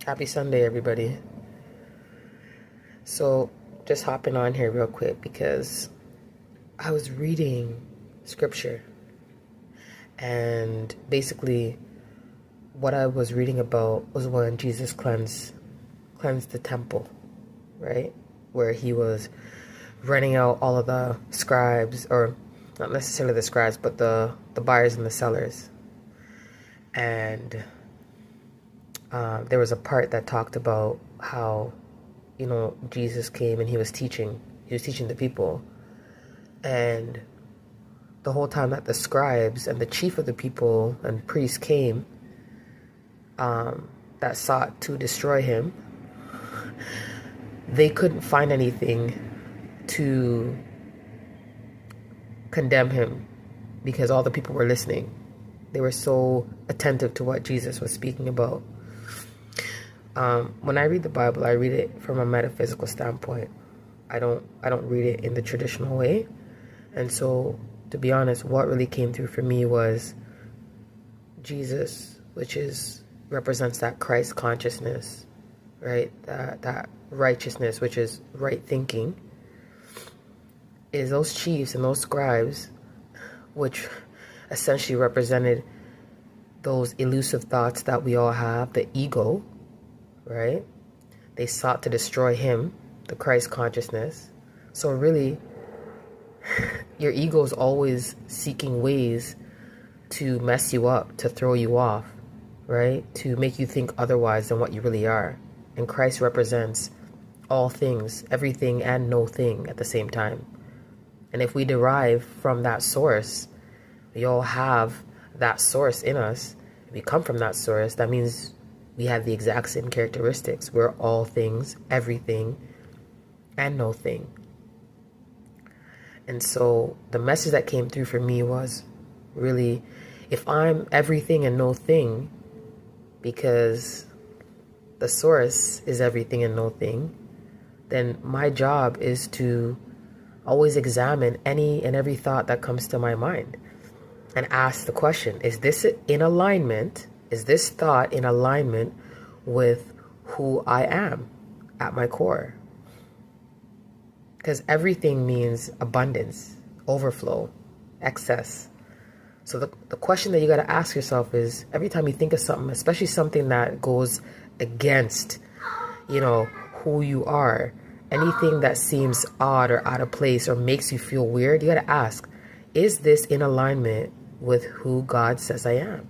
Happy Sunday, everybody. So, just hopping on here real quick because I was reading scripture, and basically what I was reading about was when Jesus cleansed the temple, right? Where he was running out all of the scribes, or not necessarily the scribes, but the buyers and the sellers. And there was a part that talked about how, Jesus came and he was teaching the people. And the whole time that the scribes and the chief of the people and priests came, that sought to destroy him, they couldn't find anything to condemn him because all the people were listening. They were so attentive to what Jesus was speaking about. When I read the Bible, I read it from a metaphysical standpoint. I don't read it in the traditional way. And so, to be honest, what really came through for me was Jesus, which represents that Christ consciousness, right? That righteousness, which is right thinking, is those chiefs and those scribes, which essentially represented those elusive thoughts that we all have, the ego, right? They sought to destroy him, the Christ consciousness. So really, your ego is always seeking ways to mess you up, to throw you off, right? To make you think otherwise than what you really are. And Christ represents all things, everything and no thing at the same time. And if we derive from that source, we all have that source in us. If we come from that source, that means we have the exact same characteristics. We're all things, everything, and no thing. And so the message that came through for me was really, if I'm everything and no thing, because the source is everything and no thing, then my job is to always examine any and every thought that comes to my mind and ask the question, is this in alignment? Is this thought in alignment with who I am at my core? Because everything means abundance, overflow, excess. So the question that you got to ask yourself is, every time you think of something, especially something that goes against, who you are, anything that seems odd or out of place or makes you feel weird, you got to ask, is this in alignment with who God says I am?